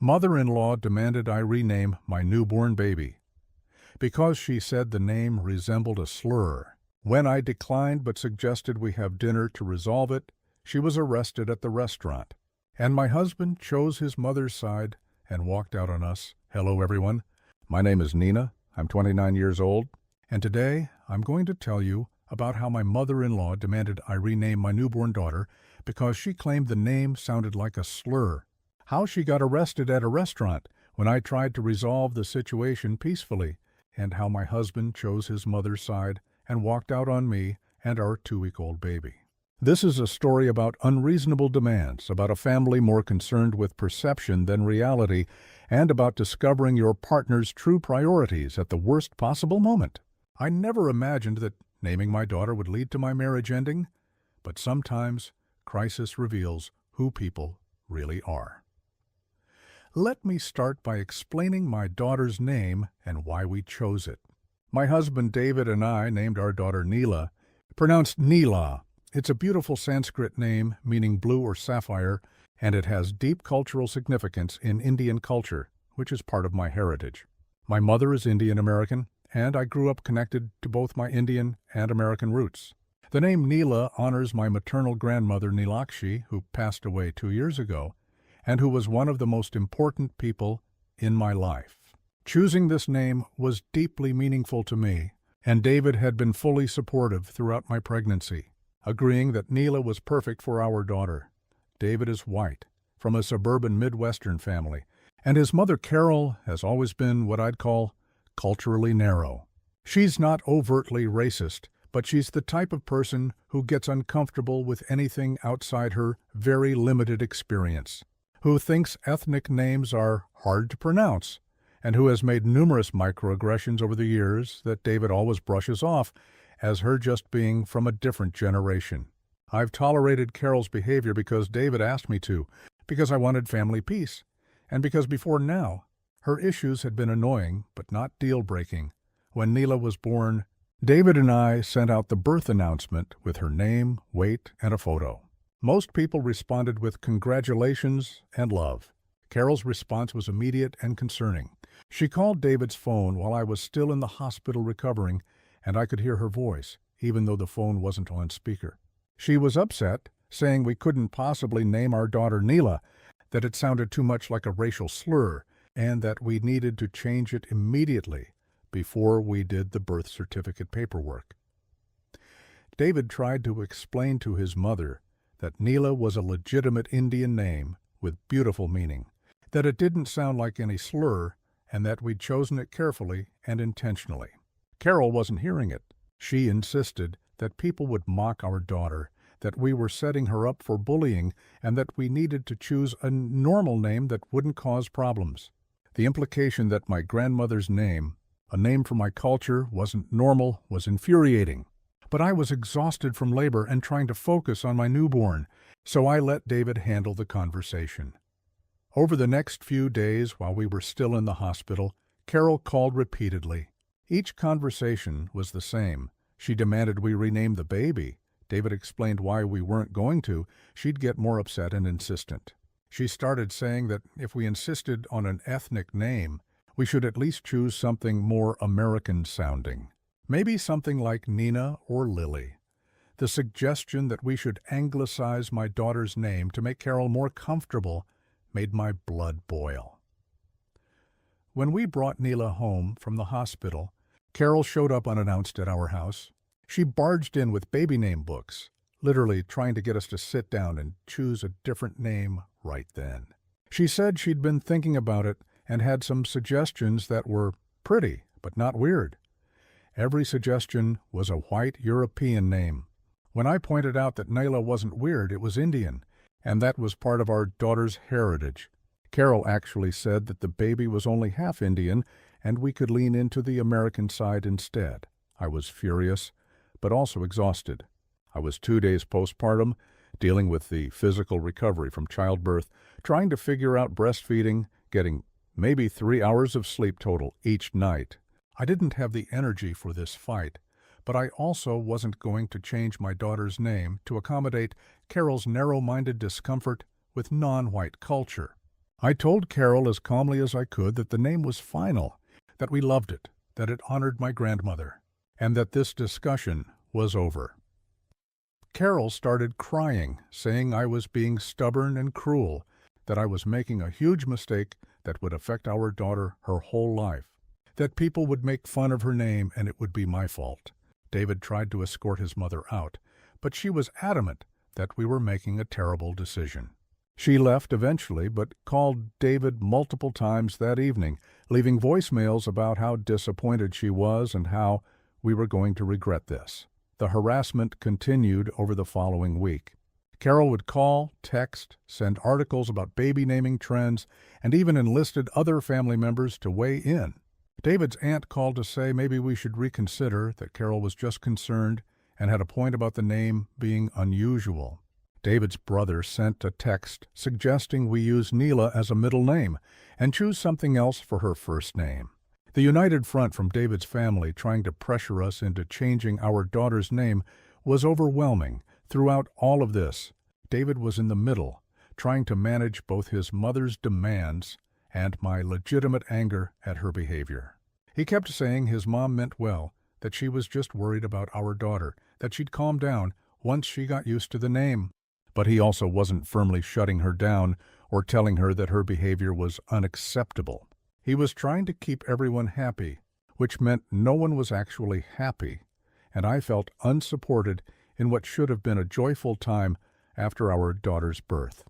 Mother-in-law demanded I rename my newborn baby because she said the name resembled a slur. When I declined but suggested we have dinner to resolve it, she was arrested at the restaurant. And my husband chose his mother's side and walked out on us. Hello, everyone. My name is Nina. I'm 29 years old. And today I'm going to tell you about how my mother-in-law demanded I rename my newborn daughter because she claimed the name sounded like a slur. How she got arrested at a restaurant when I tried to resolve the situation peacefully, and how my husband chose his mother's side and walked out on me and our 2-week-old baby. This is a story about unreasonable demands, about a family more concerned with perception than reality, and about discovering your partner's true priorities at the worst possible moment. I never imagined that naming my daughter would lead to my marriage ending, but sometimes crisis reveals who people really are. Let me start by explaining my daughter's name and why we chose it. My husband David and I named our daughter Neela, pronounced Neela. It's a beautiful Sanskrit name meaning blue or sapphire, and it has deep cultural significance in Indian culture, which is part of my heritage. My mother is Indian American, and I grew up connected to both my Indian and American roots. The name Neela honors my maternal grandmother Nilakshi, who passed away 2 years ago, and who was one of the most important people in my life. Choosing this name was deeply meaningful to me, and David had been fully supportive throughout my pregnancy, agreeing that Neela was perfect for our daughter. David is white, from a suburban Midwestern family, and his mother Carol has always been what I'd call culturally narrow. She's not overtly racist, but she's the type of person who gets uncomfortable with anything outside her very limited experience, who thinks ethnic names are hard to pronounce, and who has made numerous microaggressions over the years that David always brushes off as her just being from a different generation. I've tolerated Carol's behavior because David asked me to, because I wanted family peace, and because before now, her issues had been annoying but not deal-breaking. When Neela was born, David and I sent out the birth announcement with her name, weight, and a photo. Most people responded with congratulations and love. Carol's response was immediate and concerning. She called David's phone while I was still in the hospital recovering, and I could hear her voice, even though the phone wasn't on speaker. She was upset, saying we couldn't possibly name our daughter Neela, that it sounded too much like a racial slur, and that we needed to change it immediately before we did the birth certificate paperwork. David tried to explain to his mother that Neela was a legitimate Indian name with beautiful meaning, that it didn't sound like any slur, and that we'd chosen it carefully and intentionally. Carol wasn't hearing it. She insisted that people would mock our daughter, that we were setting her up for bullying, and that we needed to choose a normal name that wouldn't cause problems. The implication that my grandmother's name, a name for my culture, wasn't normal was infuriating. But I was exhausted from labor and trying to focus on my newborn, so I let David handle the conversation. Over the next few days, while we were still in the hospital, Carol called repeatedly. Each conversation was the same. She demanded we rename the baby. David explained why we weren't going to. She'd get more upset and insistent. She started saying that if we insisted on an ethnic name, we should at least choose something more American-sounding. Maybe something like Nina or Lily. The suggestion that we should anglicize my daughter's name to make Carol more comfortable made my blood boil. When we brought Neela home from the hospital, Carol showed up unannounced at our house. She barged in with baby name books, literally trying to get us to sit down and choose a different name right then. She said she'd been thinking about it and had some suggestions that were pretty, but not weird. Every suggestion was a white European name. When I pointed out that Neela wasn't weird, it was Indian, and that was part of our daughter's heritage. Carol actually said that the baby was only half Indian and we could lean into the American side instead. I was furious, but also exhausted. I was 2 days postpartum, dealing with the physical recovery from childbirth, trying to figure out breastfeeding, getting maybe 3 hours of sleep total each night. I didn't have the energy for this fight, but I also wasn't going to change my daughter's name to accommodate Carol's narrow-minded discomfort with non-white culture. I told Carol as calmly as I could that the name was final, that we loved it, that it honored my grandmother, and that this discussion was over. Carol started crying, saying I was being stubborn and cruel, that I was making a huge mistake that would affect our daughter her whole life, that people would make fun of her name and it would be my fault. David tried to escort his mother out, but she was adamant that we were making a terrible decision. She left eventually, but called David multiple times that evening, leaving voicemails about how disappointed she was and how we were going to regret this. The harassment continued over the following week. Carol would call, text, send articles about baby naming trends, and even enlisted other family members to weigh in. David's aunt called to say maybe we should reconsider, that Carol was just concerned and had a point about the name being unusual. David's brother sent a text suggesting we use Neela as a middle name and choose something else for her first name. The united front from David's family trying to pressure us into changing our daughter's name was overwhelming. Throughout all of this, David was in the middle, trying to manage both his mother's demands and my legitimate anger at her behavior. He kept saying his mom meant well, that she was just worried about our daughter, that she'd calm down once she got used to the name. But he also wasn't firmly shutting her down or telling her that her behavior was unacceptable. He was trying to keep everyone happy, which meant no one was actually happy, and I felt unsupported in what should have been a joyful time after our daughter's birth.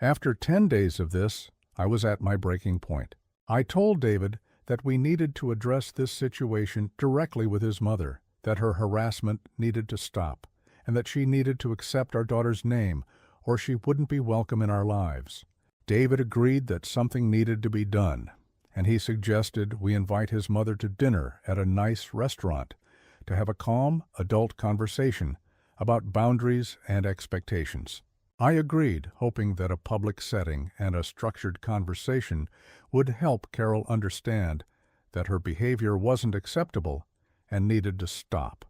After 10 days of this, I was at my breaking point. I told David that we needed to address this situation directly with his mother, that her harassment needed to stop, and that she needed to accept our daughter's name, or she wouldn't be welcome in our lives. David agreed that something needed to be done, and he suggested we invite his mother to dinner at a nice restaurant to have a calm, adult conversation about boundaries and expectations. I agreed, hoping that a public setting and a structured conversation would help Carol understand that her behavior wasn't acceptable and needed to stop.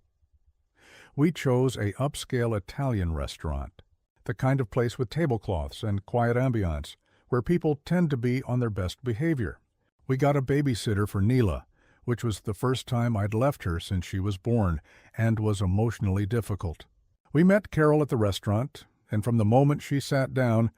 We chose a upscale Italian restaurant, the kind of place with tablecloths and quiet ambiance, where people tend to be on their best behavior. We got a babysitter for Neela, which was the first time I'd left her since she was born, and was emotionally difficult. We met Carol at the restaurant, and from the moment she sat down,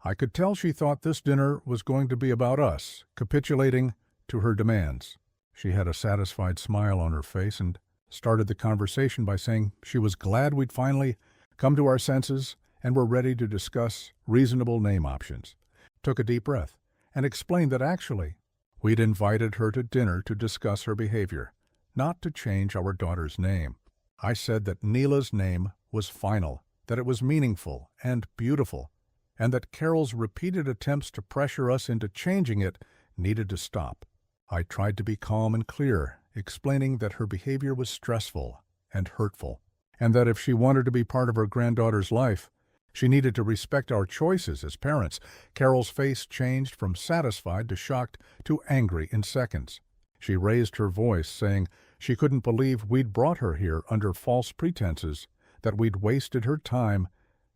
I could tell she thought this dinner was going to be about us, capitulating to her demands. She had a satisfied smile on her face and started the conversation by saying she was glad we'd finally come to our senses and were ready to discuss reasonable name options. Took a deep breath and explained that actually we'd invited her to dinner to discuss her behavior, not to change our daughter's name. I said that Neela's name was final, that it was meaningful and beautiful, and that Carol's repeated attempts to pressure us into changing it needed to stop. I tried to be calm and clear, explaining that her behavior was stressful and hurtful, and that if she wanted to be part of her granddaughter's life, she needed to respect our choices as parents. Carol's face changed from satisfied to shocked to angry in seconds. She raised her voice, saying she couldn't believe we'd brought her here under false pretenses, that we'd wasted her time,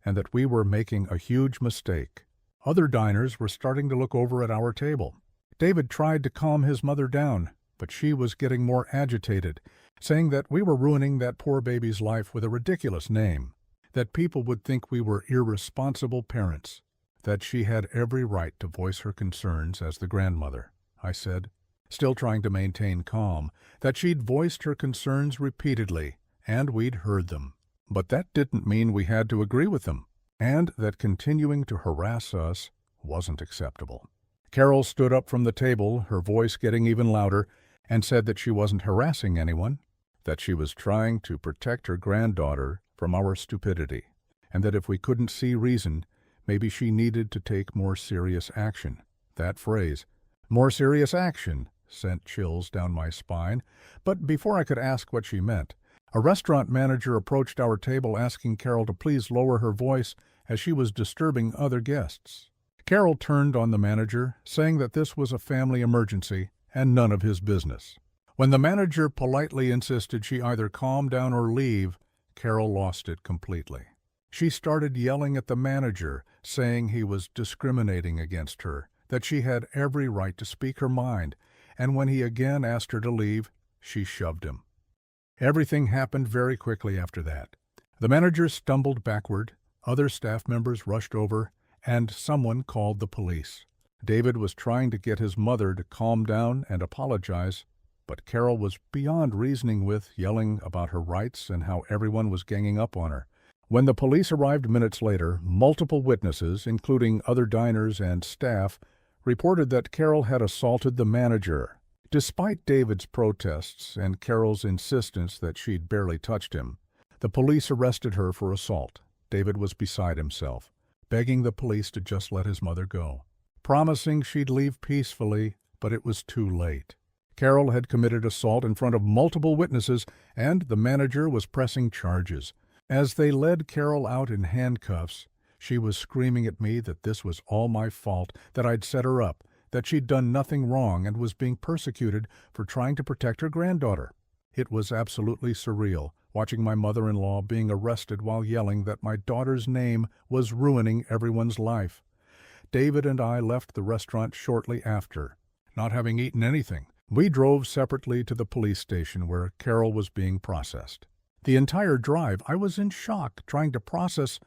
and that we were making a huge mistake. Other diners were starting to look over at our table. David tried to calm his mother down, but she was getting more agitated, saying that we were ruining that poor baby's life with a ridiculous name, that people would think we were irresponsible parents, that she had every right to voice her concerns as the grandmother. I said, still trying to maintain calm, that she'd voiced her concerns repeatedly, and we'd heard them. But that didn't mean we had to agree with them, and that continuing to harass us wasn't acceptable. Carol stood up from the table, her voice getting even louder, and said that she wasn't harassing anyone, that she was trying to protect her granddaughter from our stupidity, and that if we couldn't see reason, maybe she needed to take more serious action. That phrase, more serious action, sent chills down my spine, but before I could ask what she meant, a restaurant manager approached our table asking Carol to please lower her voice as she was disturbing other guests. Carol turned on the manager, saying that this was a family emergency and none of his business. When the manager politely insisted she either calm down or leave, Carol lost it completely. She started yelling at the manager, saying he was discriminating against her, that she had every right to speak her mind, and when he again asked her to leave, she shoved him. Everything happened very quickly after that. The manager stumbled backward, other staff members rushed over, and someone called the police. David was trying to get his mother to calm down and apologize, but Carol was beyond reasoning with, yelling about her rights and how everyone was ganging up on her. When the police arrived minutes later, multiple witnesses, including other diners and staff, reported that Carol had assaulted the manager. Despite David's protests and Carol's insistence that she'd barely touched him, the police arrested her for assault. David was beside himself, begging the police to just let his mother go, promising she'd leave peacefully, but it was too late. Carol had committed assault in front of multiple witnesses, and the manager was pressing charges. As they led Carol out in handcuffs, she was screaming at me that this was all my fault, that I'd set her up, that she'd done nothing wrong and was being persecuted for trying to protect her granddaughter. It was absolutely surreal, watching my mother-in-law being arrested while yelling that my daughter's name was ruining everyone's life. David and I left the restaurant shortly after, not having eaten anything. We drove separately to the police station where Carol was being processed. The entire drive, I was in shock, trying to process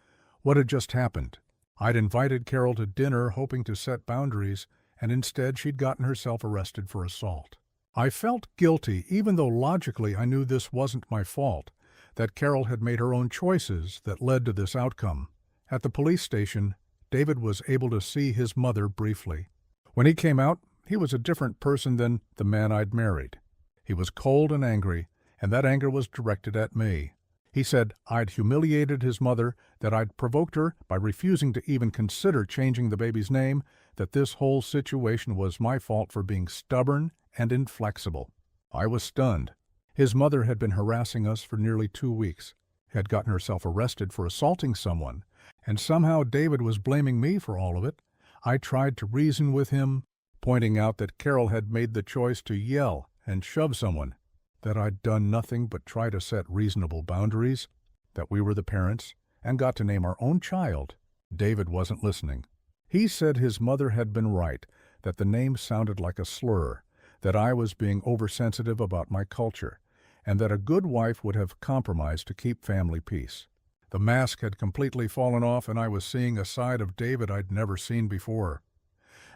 what had just happened. I'd invited Carol to dinner hoping to set boundaries, and instead she'd gotten herself arrested for assault. I felt guilty, even though logically I knew this wasn't my fault, that Carol had made her own choices that led to this outcome. At the police station, David was able to see his mother briefly. When he came out, he was a different person than the man I'd married. He was cold and angry, and that anger was directed at me. He said I'd humiliated his mother, that I'd provoked her by refusing to even consider changing the baby's name, that this whole situation was my fault for being stubborn and inflexible. I was stunned. His mother had been harassing us for nearly 2 weeks, had gotten herself arrested for assaulting someone, and somehow David was blaming me for all of it. I tried to reason with him, pointing out that Carol had made the choice to yell and shove someone, that I'd done nothing but try to set reasonable boundaries, that we were the parents and got to name our own child. David wasn't listening. He said his mother had been right, that the name sounded like a slur, that I was being oversensitive about my culture, and that a good wife would have compromised to keep family peace. The mask had completely fallen off, and I was seeing a side of David I'd never seen before.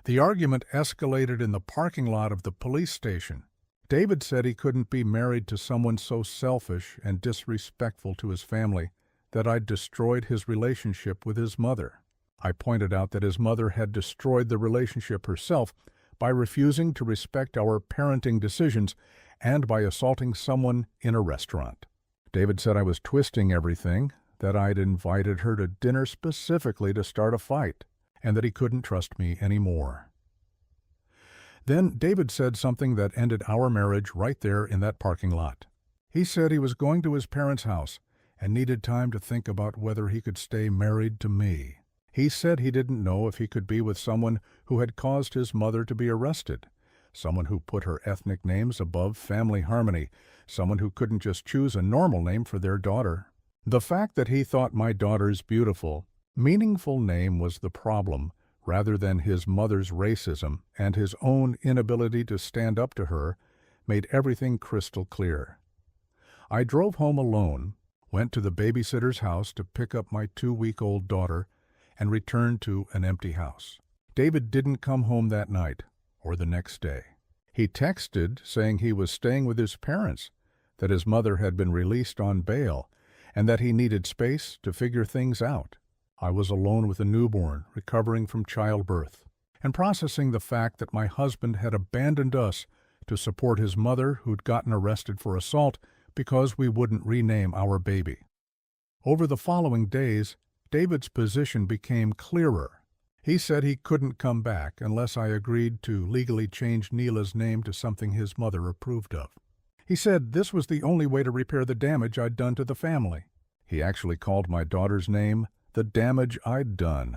The argument escalated in the parking lot of the police station. David said he couldn't be married to someone so selfish and disrespectful to his family, that I'd destroyed his relationship with his mother. I pointed out that his mother had destroyed the relationship herself by refusing to respect our parenting decisions and by assaulting someone in a restaurant. David said I was twisting everything, that I'd invited her to dinner specifically to start a fight, and that he couldn't trust me anymore. Then David said something that ended our marriage right there in that parking lot. He said he was going to his parents' house and needed time to think about whether he could stay married to me. He said he didn't know if he could be with someone who had caused his mother to be arrested, someone who put her ethnic names above family harmony, someone who couldn't just choose a normal name for their daughter. The fact that he thought my daughter's beautiful, meaningful name was the problem, rather than his mother's racism and his own inability to stand up to her, made everything crystal clear. I drove home alone, went to the babysitter's house to pick up my 2-week-old daughter, and returned to an empty house. David didn't come home that night or the next day. He texted saying he was staying with his parents, that his mother had been released on bail, and that he needed space to figure things out. I was alone with a newborn, recovering from childbirth, and processing the fact that my husband had abandoned us to support his mother who'd gotten arrested for assault because we wouldn't rename our baby. Over the following days, David's position became clearer. He said he couldn't come back unless I agreed to legally change Neela's name to something his mother approved of. He said this was the only way to repair the damage I'd done to the family. He actually called my daughter's name the damage I'd done.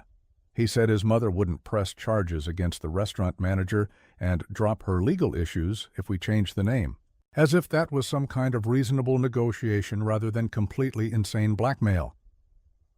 He said his mother wouldn't press charges against the restaurant manager and drop her legal issues if we changed the name, as if that was some kind of reasonable negotiation rather than completely insane blackmail.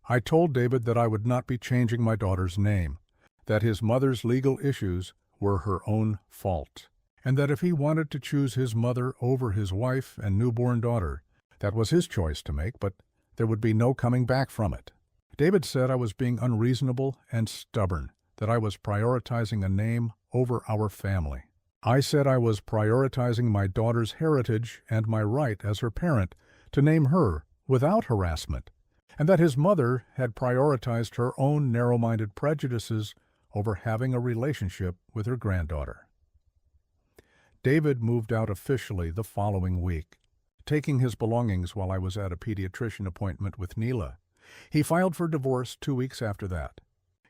I told David that I would not be changing my daughter's name, that his mother's legal issues were her own fault, and that if he wanted to choose his mother over his wife and newborn daughter, that was his choice to make, but there would be no coming back from it. David said I was being unreasonable and stubborn, that I was prioritizing a name over our family. I said I was prioritizing my daughter's heritage and my right as her parent to name her without harassment, and that his mother had prioritized her own narrow-minded prejudices over having a relationship with her granddaughter. David moved out officially the following week, taking his belongings while I was at a pediatrician appointment with Neela. He filed for divorce 2 weeks after that.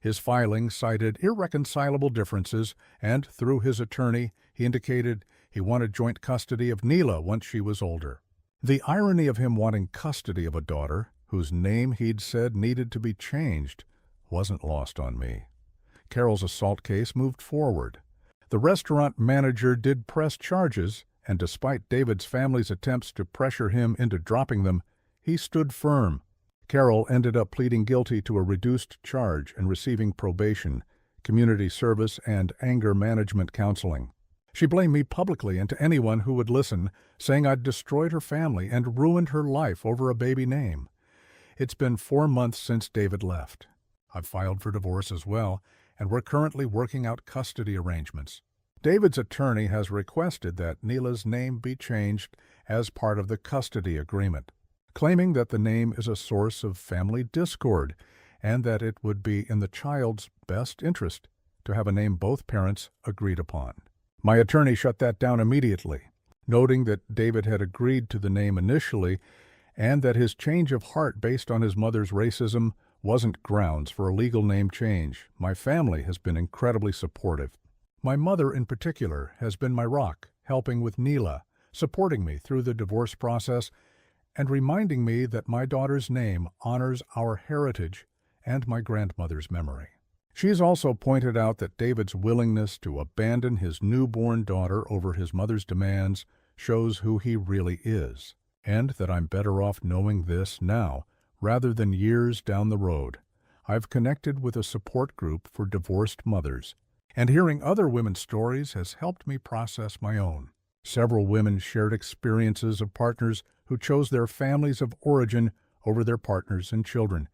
His filing cited irreconcilable differences, and through his attorney, he indicated he wanted joint custody of Neela once she was older. The irony of him wanting custody of a daughter, whose name he'd said needed to be changed, wasn't lost on me. Carol's assault case moved forward. The restaurant manager did press charges, and despite David's family's attempts to pressure him into dropping them, he stood firm. Carol ended up pleading guilty to a reduced charge and receiving probation, community service, and anger management counseling. She blamed me publicly and to anyone who would listen, saying I'd destroyed her family and ruined her life over a baby name. It's been 4 months since David left. I've filed for divorce as well, and we're currently working out custody arrangements. David's attorney has requested that Neela's name be changed as part of the custody agreement, claiming that the name is a source of family discord and that it would be in the child's best interest to have a name both parents agreed upon. My attorney shut that down immediately, noting that David had agreed to the name initially and that his change of heart based on his mother's racism wasn't grounds for a legal name change. My family has been incredibly supportive. My mother in particular has been my rock, helping with Neela, supporting me through the divorce process, and reminding me that my daughter's name honors our heritage and my grandmother's memory. She's also pointed out that David's willingness to abandon his newborn daughter over his mother's demands shows who he really is, and that I'm better off knowing this now rather than years down the road. I've connected with a support group for divorced mothers, and hearing other women's stories has helped me process my own. Several women shared experiences of partners who chose their families of origin over their partners and children,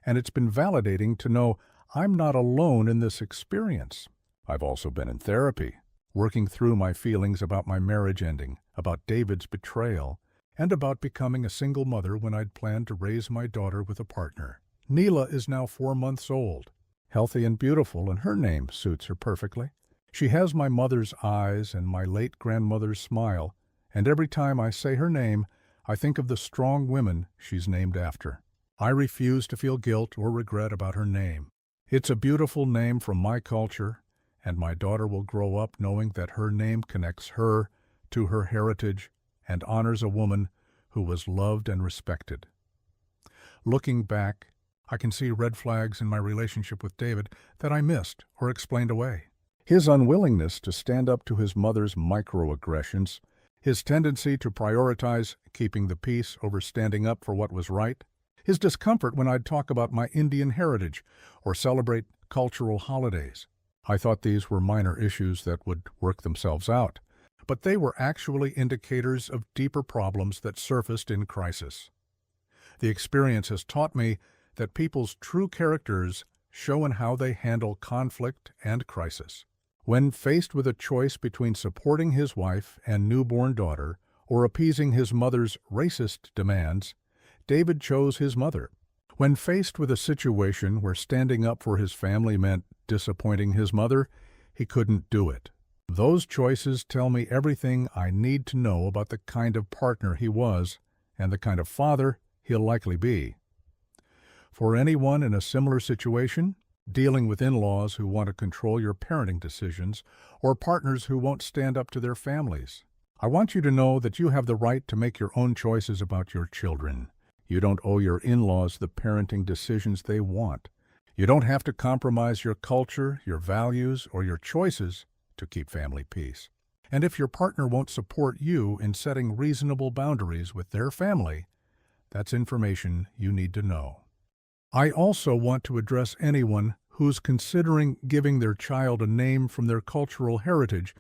and it's been validating to know I'm not alone in this experience. I've also been in therapy, working through my feelings about my marriage ending, about David's betrayal, and about becoming a single mother when I'd planned to raise my daughter with a partner. Neela is now 4 months old, healthy and beautiful, and her name suits her perfectly. She has my mother's eyes and my late grandmother's smile, and every time I say her name, I think of the strong women she's named after. I refuse to feel guilt or regret about her name. It's a beautiful name from my culture, and my daughter will grow up knowing that her name connects her to her heritage and honors a woman who was loved and respected. Looking back, I can see red flags in my relationship with David that I missed or explained away. His unwillingness to stand up to his mother's microaggressions, his tendency to prioritize keeping the peace over standing up for what was right, his discomfort when I'd talk about my Indian heritage or celebrate cultural holidays. I thought these were minor issues that would work themselves out, but they were actually indicators of deeper problems that surfaced in crisis. The experience has taught me that people's true characters show in how they handle conflict and crisis. When faced with a choice between supporting his wife and newborn daughter or appeasing his mother's racist demands, David chose his mother. When faced with a situation where standing up for his family meant disappointing his mother, he couldn't do it. Those choices tell me everything I need to know about the kind of partner he was and the kind of father he'll likely be. For anyone in a similar situation, dealing with in-laws who want to control your parenting decisions or partners who won't stand up to their families, I want you to know that you have the right to make your own choices about your children. You don't owe your in-laws the parenting decisions they want. You don't have to compromise your culture, your values, or your choices to keep family peace. And if your partner won't support you in setting reasonable boundaries with their family, that's information you need to know. I also want to address anyone who's considering giving their child a name from their cultural heritage,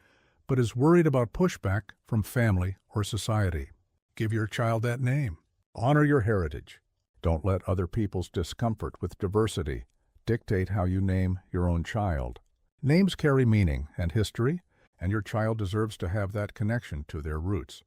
but is worried about pushback from family or society. Give your child that name. Honor your heritage. Don't let other people's discomfort with diversity dictate how you name your own child. Names carry meaning and history, and your child deserves to have that connection to their roots.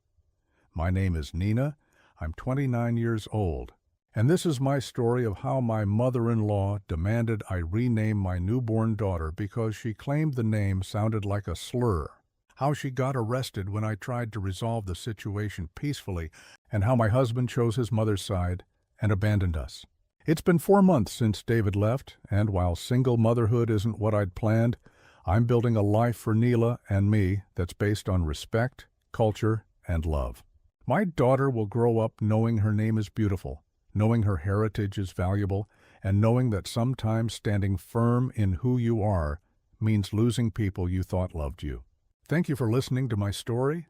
My name is Nina. I'm 29 years old, and this is my story of how my mother-in-law demanded I rename my newborn daughter because she claimed the name sounded like a slur, how she got arrested when I tried to resolve the situation peacefully, and how my husband chose his mother's side and abandoned us. It's been 4 months since David left, and while single motherhood isn't what I'd planned, I'm building a life for Neela and me that's based on respect, culture, and love. My daughter will grow up knowing her name is beautiful, knowing her heritage is valuable, and knowing that sometimes standing firm in who you are means losing people you thought loved you. Thank you for listening to my story.